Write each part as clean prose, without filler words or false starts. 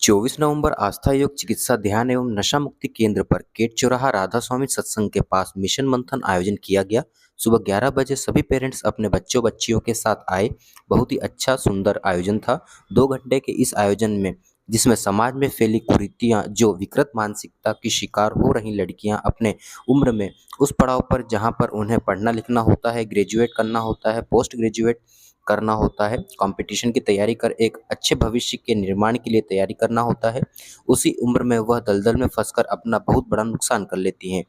24 नवंबर आस्था योग चिकित्सा ध्यान एवं नशा मुक्ति केंद्र पर गेट चौराहा राधा स्वामी सत्संग के पास मिशन मंथन आयोजन किया गया। सुबह 11 बजे सभी पेरेंट्स अपने बच्चों बच्चियों के साथ आए। बहुत ही अच्छा सुंदर आयोजन था। 2 घंटे के इस आयोजन में जिसमें समाज में फैली कुरीतियां, जो विकृत मानसिकता की शिकार हो रही लड़कियां अपने उम्र में उस पड़ाव पर जहां पर उन्हें पढ़ना लिखना होता है, ग्रेजुएट करना होता है, पोस्ट ग्रेजुएट करना होता है, कंपटीशन की तैयारी कर एक अच्छे भविष्य के निर्माण के लिए तैयारी करना होता है, उसी उम्र में वह दलदल में फंसकर अपना बहुत बड़ा नुकसान कर लेती हैं।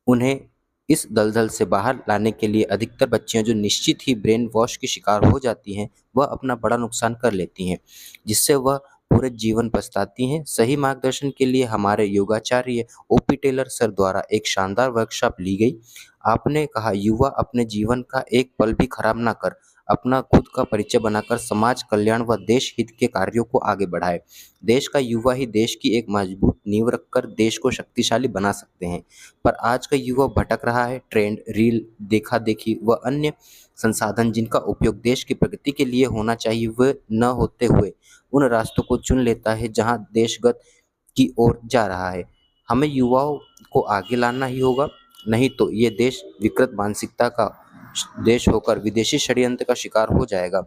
उन्हें इस दलदल से बाहर लाने के लिए अधिकतर बच्चियां जो निश्चित ही ब्रेन वॉश की शिकार हो जाती हैं, वह अपना बड़ा नुकसान कर लेती हैं, जिससे वह पूरे जीवन पछताती हैं। सही मार्गदर्शन के लिए हमारे योगाचार्य ओपी टेलर सर द्वारा एक शानदार वर्कशॉप ली गई। आपने कहा, युवा अपने जीवन का एक पल भी खराब ना कर अपना खुद का परिचय बनाकर समाज कल्याण व देश हित के कार्यों को आगे बढ़ाए। देश का युवा ही देश की एक मजबूत नींव रखकर देश को शक्तिशाली बना सकते हैं। पर आज का युवा भटक रहा है। ट्रेंड, रील, देखा देखी व अन्य संसाधन जिनका उपयोग देश की प्रगति के लिए होना चाहिए, वे न होते हुए उन रास्तों को चुन लेता है जहां देशगत की ओर जा रहा है। हमें युवाओं को आगे लाना ही होगा, नहीं तो ये देश विकृत मानसिकता का देश होकर विदेशी षड्यंत्र का शिकार हो जाएगा।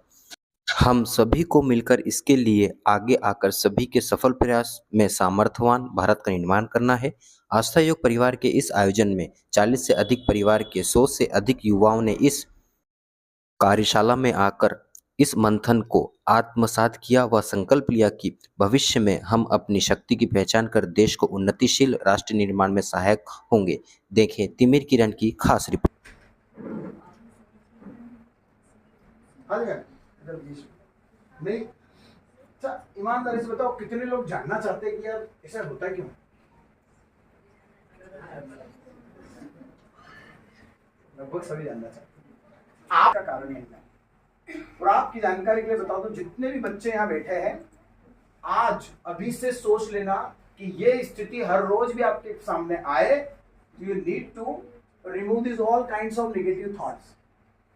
हम सभी को मिलकर इसके लिए आगे आकर सभी के सफल प्रयास में सामर्थ्यवान भारत का निर्माण करना है। आस्था योग परिवार के इस आयोजन में 40 से अधिक परिवार के 100 से अधिक युवाओं ने इस कार्यशाला में आकर इस मंथन को आत्मसात किया व संकल्प लिया कि भविष्य में हम अपनी शक्ति की पहचान कर देश को उन्नतिशील राष्ट्र निर्माण में सहायक होंगे। देखें तिमिर किरण की खास रिपोर्ट। नहीं, अच्छा ईमानदारी से बताओ, कितने लोग जानना चाहते हैं कि यार ऐसा होता क्यों? लगभग सभी जानना चाहते हैं। आपका कारण यही है। और आपकी जानकारी के लिए बता दो, जितने भी बच्चे यहाँ बैठे हैं, आज अभी से सोच लेना कि ये स्थिति हर रोज भी आपके सामने आए। You need to remove this all kinds of negative thoughts.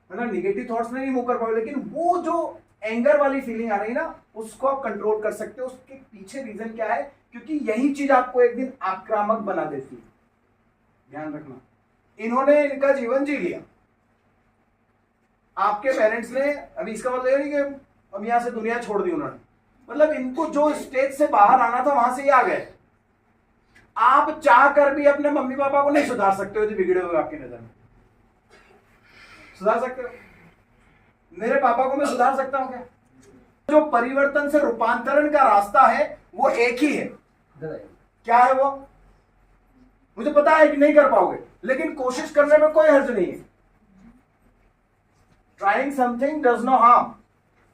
है ना, नेगेटिव थॉट्स में नहीं मूव कर पाओगे, लेकिन वो जो एंगर वाली फीलिंग आ रही है ना, उसको आप कंट्रोल कर सकते हो। उसके पीछे रीजन क्या है? क्योंकि यही चीज आपको एक दिन आक्रामक बना देती है। ध्यान रखना, इन्होंने इनका जीवन जी लिया, आपके पेरेंट्स ने। अभी इसका मतलब नहीं कि अब यहां से दुनिया छोड़ दी उन्होंने, मतलब इनको जो स्टेज से बाहर आना था वहां से ये आ गए। आप चाह कर भी अपने मम्मी पापा को नहीं सुधार सकते हो जो बिगड़े हुए आपकी नजर में। सुधार सकते हो? मेरे पापा को मैं सुधार सकता हूं क्या? जो परिवर्तन से रूपांतरण का रास्ता है वो एक ही है। क्या है वो? मुझे पता है कि नहीं कर पाओगे, लेकिन कोशिश करने में कोई हर्ज नहीं है। Trying something does no harm.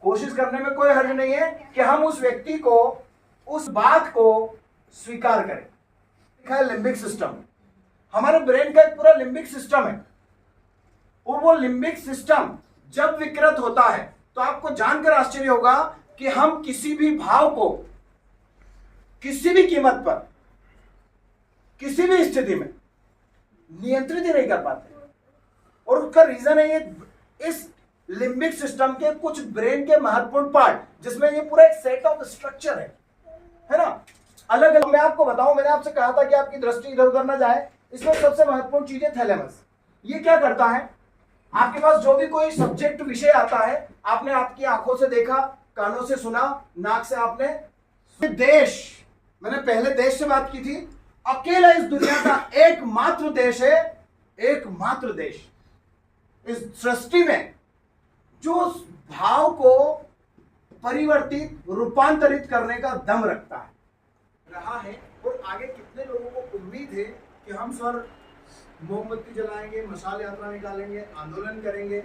कोशिश करने में कोई हर्ज नहीं है कि हम उस व्यक्ति को, उस बात को स्वीकार करें। लिम्बिक सिस्टम, हमारे ब्रेन का एक पूरा लिम्बिक सिस्टम है, और वो लिम्बिक सिस्टम जब विकृत होता है तो आपको जानकर आश्चर्य होगा कि हम किसी भी भाव को किसी भी कीमत पर, किसी भी स्थिति में नियंत्रित ही नहीं कर पाते। और उसका रीजन है ये, इस लिम्बिक सिस्टम के कुछ ब्रेन के महत्वपूर्ण पार्ट, जिसमें ये पूरा एक सेट ऑफ स्ट्रक्चर है ना, अलग अलग। मैं आपको बताऊं, मैंने आपसे कहा था कि आपकी दृष्टि इधर उधर ना जाए। इसमें सबसे महत्वपूर्ण चीज है थैलेमस। ये क्या करता है? आपके पास जो भी कोई सब्जेक्ट विषय आता है, आपने आपकी आंखों से देखा, कानों से सुना, नाक से आपने देश, मैंने पहले देश से बात की थी, अकेला इस दुनिया का एकमात्र देश है, एकमात्र देश इस सृष्टि में जो भाव को परिवर्तित, रूपांतरित करने का दम रखता है, रहा है। और आगे कितने लोगों को उम्मीद है कि हम सर मोमबत्ती जलाएंगे, मशाल यात्रा निकालेंगे, आंदोलन करेंगे,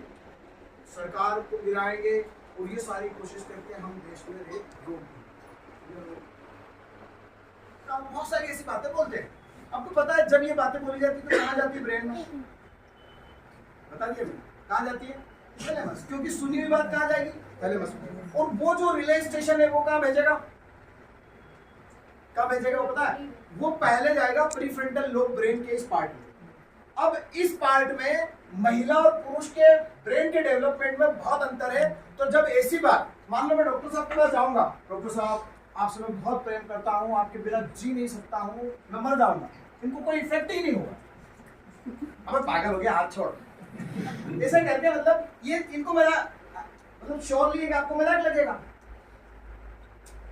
सरकार को गिराएंगे, और ये सारी कोशिश करके हम देश में रेप रोक देंगे। बहुत सारी ऐसी बातें बोलते हैं। आपको पता है जब ये बातें बोली जाती है तो कहाँ जाती है ब्रेन में? बता दिए कहाँ जाती है? थैलेमस। क्योंकि सुनी हुई बात कहाँ जाएगी? थैलेमस। और वो जो रिले स्टेशन है वो कहाँ भेजेगा? कहाँ भेजेगा वो पता है? वो पहले जाएगा प्रीफ्रंटल लोब ब्रेन के इस पार्ट में। अब इस पार्ट में महिला और पुरुष के ब्रेन के डेवलपमेंट में बहुत अंतर है। तो जब ऐसी बात, मान लो मैं डॉक्टर साहब के पास जाऊंगा, डॉक्टर साहब आपसे मैं बहुत प्रेम करता हूँ, आपके बिना जी नहीं सकता हूँ, मैं मर जाऊंगा, इनको कोई इफेक्ट ही नहीं होगा। अब पागल हो गया, हाथ छोड़। ऐसा करके मतलब ये इनको मेरा मतलब श्योर नहीं है कि आपको मजाक लगेगा,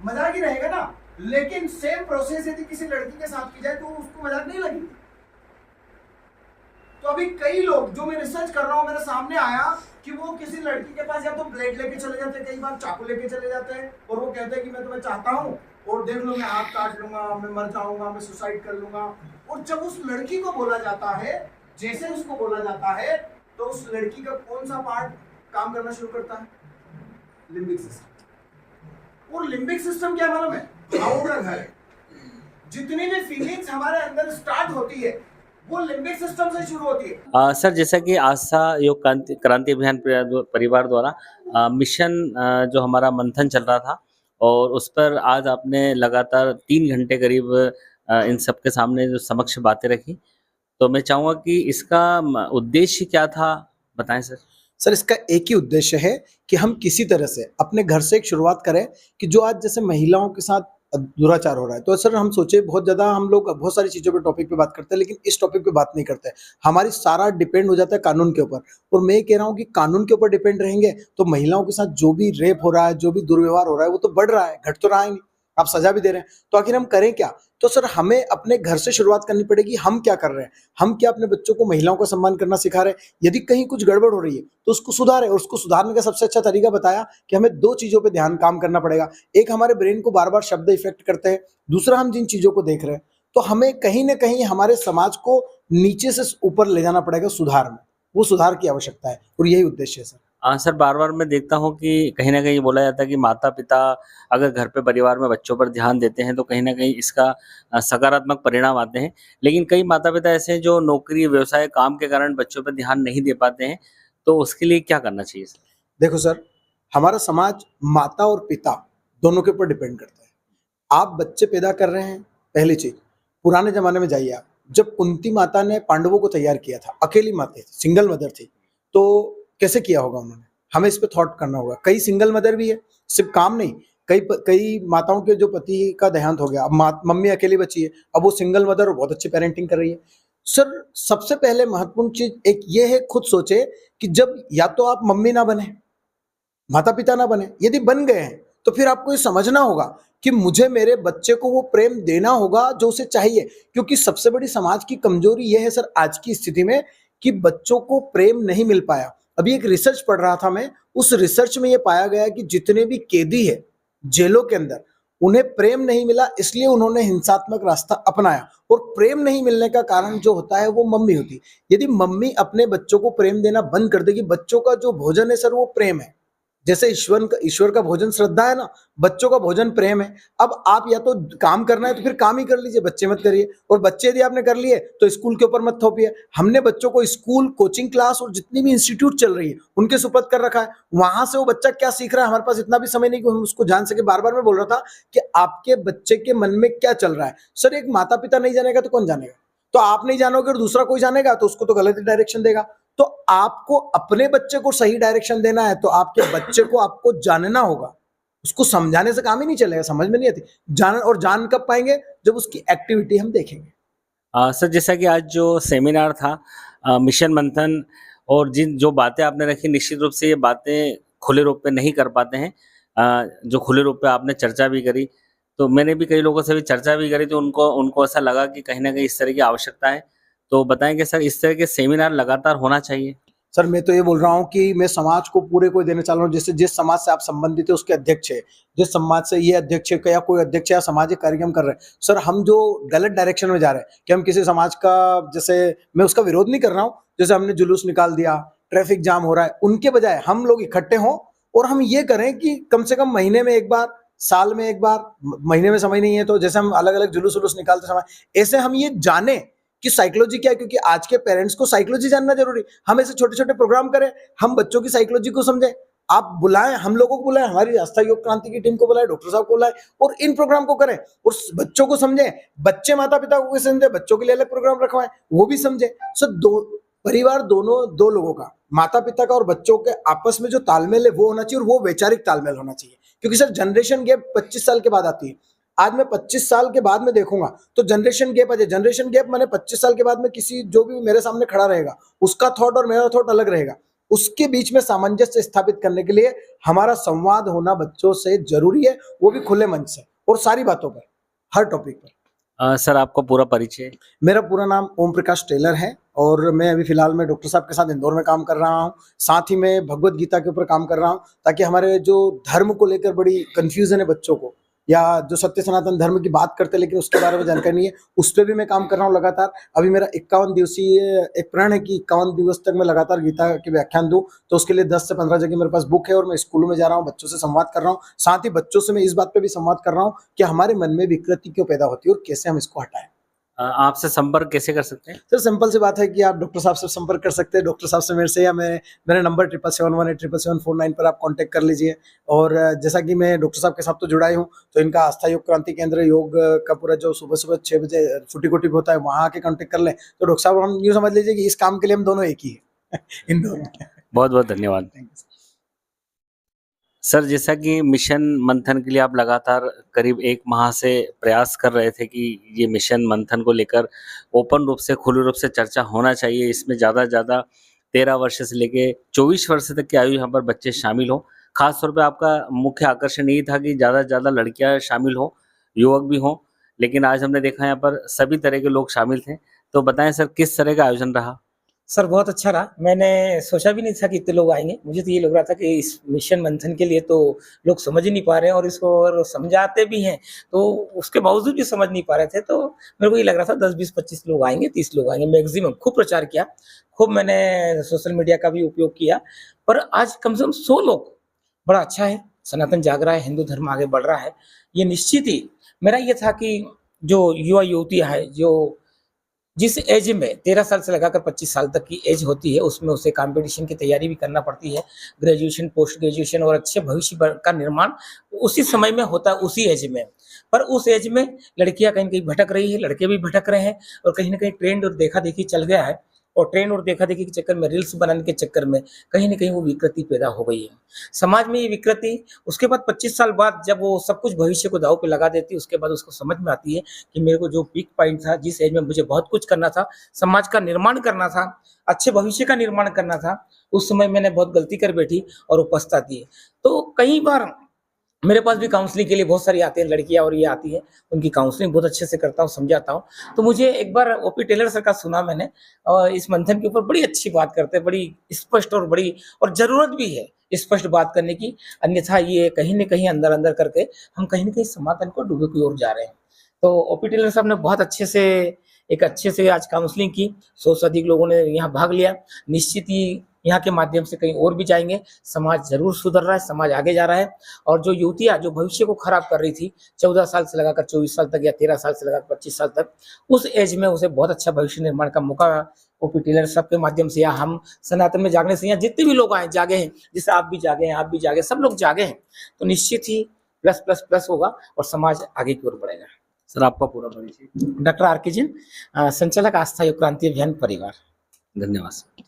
मजाक ही रहेगा ना। लेकिन सेम प्रोसेस यदि किसी लड़की के साथ की जाए तो उसको मजाक नहीं लगेगी। तो अभी कई लोग जो मैं रिसर्च कर रहा हूं, मेरे सामने आया कि वो किसी लड़की के पास या तो ब्लेड लेके चले जाते हैं, कई बार चाकू लेके चले जाते हैं, और वो कहते हैं कि मैं तुम्हें चाहता हूं और देख लो मैं हाथ काट लूंगा, मैं मर जाऊंगा, मैं सुसाइड कर लूंगा। और जब उस लड़की को बोला जाता है, जैसे उसको बोला जाता है, तो उस लड़की का कौन सा पार्ट काम करना शुरू करता है? Limbic system. और लिम्बिक सिस्टम क्या मालूम है? भावों का घर है। जितनी भी फीलिंग्स हमारे अंदर स्टार्ट होती है वो लिम्बिक सिस्टम से शुरू होती है। सर, जैसा कि आस्था योग क्रांति अभियान परिवार द्वारा मिशन जो हमारा मंथन चल रहा था, और उस पर आज आपने लगातार 3 घंटे करीब इन सबके सामने जो समक्ष बातें रखी, तो मैं चाहूँगा कि इसका उद्देश्य क्या था, बताएं सर। सर, इसका एक ही उद्देश्य है कि हम किसी तरह से अपने घर से एक शुरुआत करें कि जो आज जैसे महिलाओं के साथ दुराचार हो रहा है, तो सर हम सोचे बहुत ज़्यादा हम लोग बहुत सारी चीज़ों पे टॉपिक पे बात करते हैं, लेकिन इस टॉपिक पे बात नहीं करते। हमारी सारा डिपेंड हो जाता है कानून के ऊपर, और मैं ये कह रहा हूँ कि कानून के ऊपर डिपेंड रहेंगे तो महिलाओं के साथ जो भी रेप हो रहा है, जो भी दुर्व्यवहार हो रहा है, वो तो बढ़ रहा है, घट तो रहा ही नहीं। आप सजा भी दे रहे हैं, तो आखिर हम करें क्या? तो सर हमें अपने घर से शुरुआत करनी पड़ेगी। हम क्या कर रहे हैं? हम क्या अपने बच्चों को महिलाओं का सम्मान करना सिखा रहे हैं? यदि कहीं कुछ गड़बड़ हो रही है तो उसको सुधारें, और उसको सुधारने का सबसे अच्छा तरीका बताया कि हमें 2 चीज़ों पे ध्यान काम करना पड़ेगा। एक, हमारे ब्रेन को बार-बार शब्द इफ़ेक्ट करते हैं। दूसरा, हम जिन चीज़ों को देख रहे हैं, तो हमें कहीं न कहीं हमारे समाज को नीचे से ऊपर ले जाना पड़ेगा सुधार में। वो सुधार की आवश्यकता है, और यही उद्देश्य है सर। सर, बार-बार मैं देखता हूँ कि कहीं न कहीं बोला जाता है कि माता-पिता अगर घर पे परिवार में बच्चों पर ध्यान देते हैं, तो कहीं न कहीं इसका सकारात्मक परिणाम आते हैं। लेकिन कई माता-पिता ऐसे हैं जो नौकरी, व्यवसाय, काम के कारण बच्चों पे ध्यान नहीं दे पाते हैं, तो उसके लिए क्या करना चाहिए सर? देखो सर, हमारा समाज माता और पिता दोनों के ऊपर डिपेंड करता है। आप बच्चे पैदा कर रहे हैं, पहली चीज़। पुराने ज़माने में जाइए आप, जब कुंती माता ने पांडवों को तैयार किया था, अकेली माता थी, सिंगल मदर थी, तो कैसे किया होगा उन्होंने? हमें इस पे थॉट करना होगा। कई सिंगल मदर भी है, सिर्फ काम नहीं, कई माताओं के जो पति का देहांत हो गया, अब मम्मी अकेली बची है, अब वो सिंगल मदर और बहुत अच्छी पेरेंटिंग कर रही है। सर, सबसे पहले महत्वपूर्ण चीज़ एक ये है, खुद सोचे कि जब या तो आप मम्मी ना बने, माता-पिता ना बने, यदि बन गए हैं, तो फिर आपको ये समझना होगा कि मुझे मेरे बच्चे को वो प्रेम देना होगा जो उसे चाहिए। क्योंकि सबसे बड़ी समाज की कमजोरी ये है सर आज की स्थिति में, कि बच्चों को प्रेम नहीं मिल पाया। अभी एक रिसर्च पढ़ रहा था मैं, उस रिसर्च में ये पाया गया कि जितने भी कैदी है जेलों के अंदर, उन्हें प्रेम नहीं मिला, इसलिए उन्होंने हिंसात्मक रास्ता अपनाया। और प्रेम नहीं मिलने का कारण जो होता है वो मम्मी होती है। यदि मम्मी अपने बच्चों को प्रेम देना बंद कर देगी, बच्चों का जो भोजन है सर वो प्रेम है। जैसे ईश्वर का भोजन श्रद्धा है ना, बच्चों का भोजन प्रेम है। अब आप या तो काम करना है तो फिर काम ही कर लीजिए, बच्चे मत करिए। और बच्चे यदि आपने कर लिए तो स्कूल के ऊपर मत थोपिए। हमने बच्चों को स्कूल, कोचिंग क्लास और जितनी भी इंस्टीट्यूट चल रही है उनके सुपुर्द कर रखा है। वहां से वो बच्चा क्या सीख रहा है, हमारे पास इतना भी समय नहीं कि हम उसको जान सके। बार बार मैं बोल रहा था कि आपके बच्चे के मन में क्या चल रहा है। सर, एक माता पिता नहीं जानेगा तो कौन जानेगा? तो आप नहीं जानोगे और दूसरा कोई जानेगा तो उसको तो गलत डायरेक्शन देगा। तो आपको अपने बच्चे को सही डायरेक्शन देना है तो आपके बच्चे को आपको जानना होगा। उसको समझाने से काम ही नहीं चलेगा, समझ में नहीं आती। जान कब पाएंगे? जब उसकी एक्टिविटी हम देखेंगे। सर, जैसा कि आज जो सेमिनार था मिशन मंथन, और जिन जो बातें आपने रखी, निश्चित रूप से ये बातें खुले रूप पे नहीं कर पाते हैं। जो खुले रूप पे आपने चर्चा भी करी, तो मैंने भी कई लोगों से भी चर्चा भी करी, तो उनको उनको ऐसा लगा कि कहीं न कहीं इस तरह की आवश्यकता है। तो बताएँगे सर, इस तरह के सेमिनार लगातार होना चाहिए? सर, मैं तो ये बोल रहा हूँ कि मैं समाज को पूरे को देना चाह रहा हूँ। जैसे जिस समाज से आप संबंधित है उसके अध्यक्ष है, जिस समाज से ये अध्यक्ष है या कोई अध्यक्ष या सामाजिक कार्यक्रम कर रहे हैं, सर हम जो गलत डायरेक्शन में जा रहे हैं कि हम किसी समाज का, जैसे मैं उसका विरोध नहीं कर रहा हूँ, जैसे हमने जुलूस निकाल दिया, ट्रैफिक जाम हो रहा है, उनके बजाय हम लोग इकट्ठे हों और हम ये करें कि कम से कम महीने में एक बार, साल में एक बार, महीने में समय नहीं है तो जैसे हम अलग अलग जुलूस उलूस निकालते समय, ऐसे हम ये जाने कि साइकोलॉजी क्या है। क्योंकि आज के पेरेंट्स को साइकोलॉजी जानना जरूरी। हम ऐसे छोटे छोटे प्रोग्राम करें, हम बच्चों की साइकोलॉजी को समझें। आप बुलाएं, हम लोगों को बुलाएं, हमारी आस्था योग क्रांति की टीम को बुलाएं, डॉक्टर साहब को बुलाएं, और इन प्रोग्राम को करें और बच्चों को समझें। बच्चे माता पिता को समझे, बच्चों के लिए अलग प्रोग्राम रखवाएं, वो भी समझे। सो दो परिवार, दोनों दो लोगों का, माता पिता का और बच्चों के आपस में जो तालमेल है वो होना चाहिए, और वो वैचारिक तालमेल होना चाहिए। क्योंकि सर जनरेशन गैप 25 साल के बाद आती है। आज मैं 25 साल के बाद में देखूंगा तो जनरेशन गैप आ जाए। जनरेशन गैप मैंने 25 साल के बाद में किसी जो भी मेरे सामने खड़ा रहेगा उसका थॉट और मेरा थॉट अलग रहेगा। उसके बीच में सामंजस्य स्थापित करने के लिए हमारा संवाद होना बच्चों से जरूरी है, वो भी खुले मंच से और सारी बातों पर, हर टॉपिक पर। सर आपका पूरा परिचय? मेरा पूरा नाम ओम प्रकाश टेलर है और मैं अभी फिलहाल में डॉक्टर साहब के साथ इंदौर में काम कर रहा हूँ। साथ ही मैं भगवत गीता के ऊपर काम कर रहा हूँ, ताकि हमारे जो धर्म को लेकर बड़ी कंफ्यूजन है बच्चों को, या जो सत्य सनातन धर्म की बात करते हैं लेकिन उसके बारे में जानकारी नहीं है, उस पर भी मैं काम कर रहा हूँ लगातार। अभी मेरा 51 दिवसीय एक प्रण है कि 51 दिवस तक मैं लगातार गीता के व्याख्यान दूं, तो उसके लिए 10 से 15 जगह मेरे पास बुक है और मैं स्कूलों में जा रहा हूँ, बच्चों से संवाद कर रहा हूँ। साथ ही बच्चों से मैं इस बात पे भी संवाद कर रहा हूँ कि हमारे मन में विकृति क्यों पैदा होती है और कैसे हम इसको हटाएं। आपसे संपर्क कैसे कर सकते हैं? सर सिंपल सी बात है कि आप डॉक्टर साहब से संपर्क कर सकते हैं, डॉक्टर साहब से मेरे से, या मेरे नंबर 7771877749 पर आप कांटेक्ट कर लीजिए। और जैसा कि मैं डॉक्टर साहब के साथ तो जुड़ा ही हूँ, तो इनका आस्था योग क्रांति केंद्र योग का पूरा जो सुबह सुबह 6 बजे फुटी कोटी होता है, वहाँ आके कांटेक्ट कर लें। तो डॉक्टर साहब हम यूँ समझ लीजिए कि इस काम के लिए हम दोनों एक ही है इन दोनों। बहुत बहुत धन्यवाद। सर जैसा कि मिशन मंथन के लिए आप लगातार करीब 1 माह से प्रयास कर रहे थे कि ये मिशन मंथन को लेकर ओपन रूप से, खुले रूप से चर्चा होना चाहिए, इसमें ज़्यादा से ज़्यादा 13 वर्ष से लेके 24 वर्ष तक की आयु यहाँ पर बच्चे शामिल हों। खास तौर पे आपका मुख्य आकर्षण यही था कि ज़्यादा से ज़्यादा लड़कियाँ शामिल हों, युवक भी हों, लेकिन आज हमने देखा यहाँ पर सभी तरह के लोग शामिल थे। तो बताएं सर, किस तरह का आयोजन रहा? सर बहुत अच्छा रहा। मैंने सोचा भी नहीं था कि इतने लोग आएंगे। मुझे तो ये लग रहा था कि इस मिशन मंथन के लिए तो लोग समझ ही नहीं पा रहे हैं, और इसको और समझाते भी हैं तो उसके बावजूद भी समझ नहीं पा रहे थे। तो मेरे को ये लग रहा था 10, 20, 25 लोग आएंगे, 30 लोग आएंगे मैक्सिमम। खूब प्रचार किया, खूब मैंने सोशल मीडिया का भी उपयोग किया, पर आज कम से कम 100 लोग, बड़ा अच्छा है। सनातन जाग रहा है, हिंदू धर्म आगे बढ़ रहा है। ये निश्चित ही मेरा ये था कि जो युवा युवतियाँ हैं, जो जिस एज में 13 साल से लगाकर 25 साल तक की एज होती है, उसमें उसे कंपटीशन की तैयारी भी करना पड़ती है। ग्रेजुएशन, पोस्ट ग्रेजुएशन और अच्छे भविष्य का निर्माण उसी समय में होता है, उसी एज में। पर उस एज में लड़कियां कहीं न कहीं भटक रही है, लड़के भी भटक रहे हैं, और कहीं न कहीं ट्रेंड और देखा-देखी चल गया है, और ट्रेंड और देखा-देखी के चक्कर में, रील्स बनाने के चक्कर में कहीं न कहीं वो विकृति पैदा हो गई है। समाज में ये विकृति उसके बाद 25 साल बाद जब वो सब कुछ भविष्य को दांव पे लगा देती है, उसके बाद उसको समझ में आती है कि मेरे को जो पीक पॉइंट था, जिस एज में मुझे बहुत कुछ करना था, समाज का निर्माण करना था, अच्छे भविष्य का निर्माण करना था, उस समय मैंने बहुत गलती कर बैठी और वो पछताती है। तो कई बार मेरे पास भी काउंसलिंग के लिए बहुत सारी आती हैं लड़कियाँ, और ये आती है, उनकी काउंसलिंग बहुत अच्छे से करता हूँ, समझाता हूँ। तो मुझे एक बार ओपी टेलर सर का सुना मैंने, और इस मंथन के ऊपर बड़ी अच्छी बात करते हैं, बड़ी स्पष्ट और बड़ी, और ज़रूरत भी है स्पष्ट बात करने की। अन्यथा ये कहीं न कहीं अंदर-अंदर करके हम कहीं न कहीं सनातन को डूबे की ओर जा रहे हैं। तो ओपी टेलर साहब ने बहुत अच्छे से आज काउंसलिंग की, 100 से अधिक लोगों ने यहाँ भाग लिया। निश्चित ही यहाँ के माध्यम से कहीं और भी जाएंगे। समाज जरूर सुधर रहा है, समाज आगे जा रहा है, और जो युवतियाँ जो भविष्य को खराब कर रही थी 14 साल से लगाकर 24 साल तक, या 13 साल से लगाकर 25 साल तक, उस एज में उसे बहुत अच्छा भविष्य निर्माण का मौका ओपी टेलर साहब के माध्यम से, या हम सनातन में जागने से, यहाँ जितने भी लोग आए जागे हैं, जैसे आप भी जागे हैं, आप भी जागे, सब लोग जागे हैं, तो निश्चित ही प्लस प्लस प्लस होगा और समाज आगे की ओर बढ़ेगा। सर आपका पूरा परिचय? Doctor R K. जिन, संचालक आस्था योग क्रांति अभियान परिवार। धन्यवाद सर।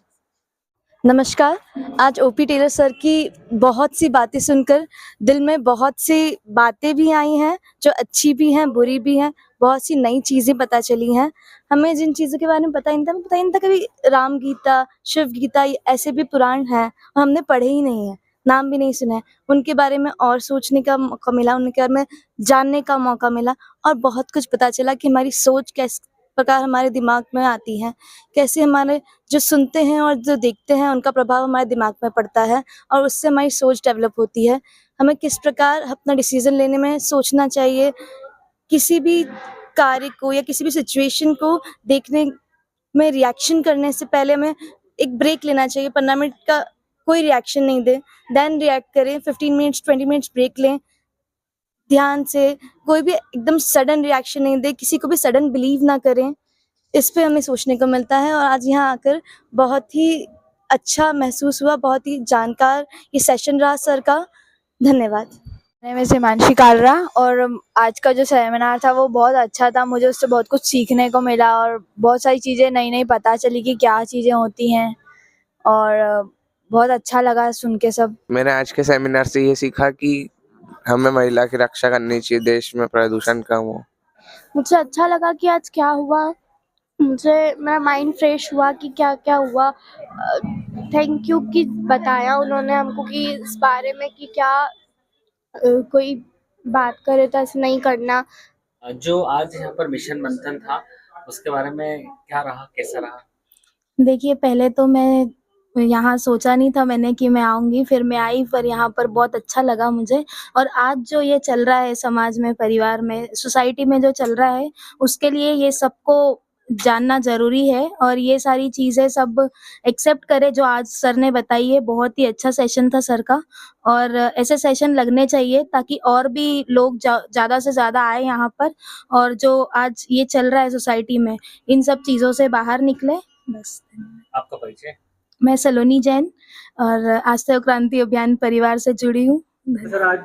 नमस्कार। आज ओपी टेलर सर की बहुत सी बातें सुनकर दिल में बहुत सी बातें भी आई हैं, जो अच्छी भी हैं, बुरी भी हैं। बहुत सी नई चीज़ें पता चली हैं। हमें जिन चीज़ों के बारे में पता ही नहीं था, कभी राम गीता, शिव गीता, ऐसे भी पुराण हैं, हमने पढ़े ही नहीं हैं, नाम भी नहीं सुने। उनके बारे में और सोचने का मौका मिला, उनके बारे में जानने का मौका मिला, और बहुत कुछ पता चला कि हमारी सोच किस प्रकार हमारे दिमाग में आती है, कैसे हमारे जो सुनते हैं और जो देखते हैं उनका प्रभाव हमारे दिमाग में पड़ता है, और उससे हमारी सोच डेवलप होती है। हमें किस प्रकार अपना डिसीजन लेने में सोचना चाहिए, किसी भी कार्य को या किसी भी सिचुएशन को देखने में रिएक्शन करने से पहले हमें एक ब्रेक लेना चाहिए। 15 मिनट का कोई रिएक्शन नहीं दें, देन रिएक्ट करें। 15 मिनट्स 20 मिनट्स ब्रेक लें ध्यान से। कोई भी एकदम सडन रिएक्शन नहीं दें, किसी को भी सडन बिलीव ना करें। इस पे हमें सोचने को मिलता है, और आज यहाँ आकर बहुत ही अच्छा महसूस हुआ, बहुत ही जानकार ये सेशन रहा सर का। धन्यवाद। मैं हिमांशी कालरा, और आज का जो सेमिनार था वो बहुत अच्छा था। मुझे उससे बहुत कुछ सीखने को मिला, और बहुत सारी चीज़ें नई नई पता चली कि क्या चीज़ें होती हैं, और बहुत अच्छा लगा सुन के सब। मैंने आज के सेमिनार से ये सीखा कि हमें महिला की रक्षा करनी चाहिए, देश में प्रदूषण कम हो। मुझे अच्छा लगा कि आज क्या हुआ, मुझे मेरा माइंड फ्रेश हुआ कि क्या क्या हुआ। थैंक यू कि बताया उन्होंने हमको कि इस बारे में कि क्या कोई बात करे तो ऐसे नहीं करना। जो आज यहाँ पर मिशन मंथन था उसके बारे में क्या रहा, कैसा रहा? देखिए, पहले तो मैं यहाँ सोचा नहीं था मैंने कि मैं आऊँगी, फिर मैं आई, पर यहाँ पर बहुत अच्छा लगा मुझे। और आज जो ये चल रहा है समाज में, परिवार में, सोसाइटी में जो चल रहा है, उसके लिए ये सबको जानना ज़रूरी है और ये सारी चीज़ें सब एक्सेप्ट करें जो आज सर ने बताई है। बहुत ही अच्छा सेशन था सर का और ऐसे सेशन लगने चाहिए ताकि और भी लोग ज़्यादा से ज़्यादा आए यहाँ पर और जो आज ये चल रहा है सोसाइटी में, इन सब चीज़ों से बाहर निकले। बस। आपका परिचय? मैं सलोनी जैन और आस्था क्रांति अभियान परिवार से जुड़ी हूँ। सर, आज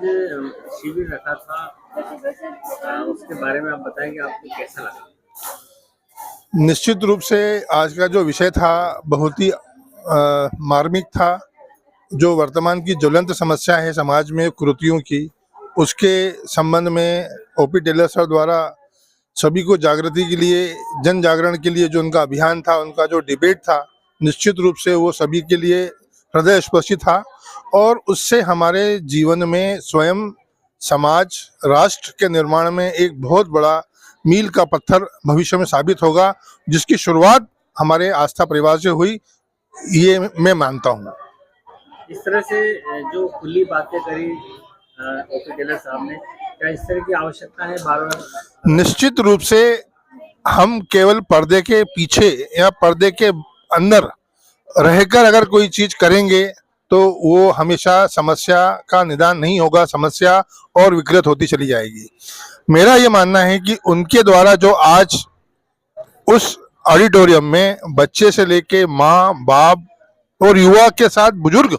शिविर रखा था, उसके बारे में आप बताएं कि आपको कैसा लगा? निश्चित रूप से आज का जो विषय था बहुत ही मार्मिक था। जो वर्तमान की ज्वलंत समस्या है समाज में कुरीतियों की, उसके संबंध में ओपी टेलर सर द्वारा सभी को जागृति के लिए, जन जागरण के लिए जो उनका अभियान था, उनका जो डिबेट था, निश्चित रूप से वो सभी के लिए हृदय स्पर्शी था और उससे हमारे जीवन में स्वयं, समाज, राष्ट्र के निर्माण में एक बहुत बड़ा मील का पत्थर भविष्य में साबित होगा, जिसकी शुरुआत हमारे आस्था परिवार से हुई, ये मैं मानता हूँ। इस तरह से जो खुली बातें करी ओपी टेलर साहब ने, क्या इस तरह की आवश्यकता है बार बार? निश्चित रूप से हम केवल पर्दे के पीछे या पर्दे के अंदर रहकर अगर कोई चीज करेंगे तो वो हमेशा समस्या का निदान नहीं होगा, समस्या और विकृत होती चली जाएगी। मेरा ये मानना है कि उनके द्वारा जो आज उस ऑडिटोरियम में बच्चे से लेके माँ, बाप और युवा के साथ बुजुर्ग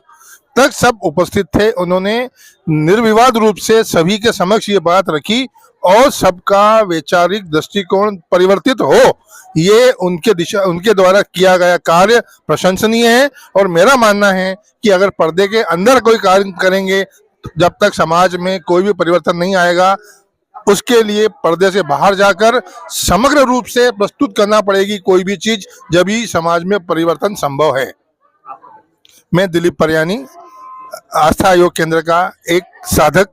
तक सब उपस्थित थे, उन्होंने निर्विवाद रूप से सभी के समक्ष ये बात रखी और सबका वैचारिक दृष्टिकोण परिवर्तित हो, ये उनके द्वारा किया गया कार्य प्रशंसनीय है। और मेरा मानना है कि अगर पर्दे के अंदर कोई कार्य करेंगे, जब तक समाज में कोई भी परिवर्तन नहीं आएगा, उसके लिए पर्दे से बाहर जाकर समग्र रूप से प्रस्तुत करना पड़ेगी कोई भी चीज, जब ही समाज में परिवर्तन संभव है। मैं दिलीप परयानी, आस्था योग केंद्र का एक साधक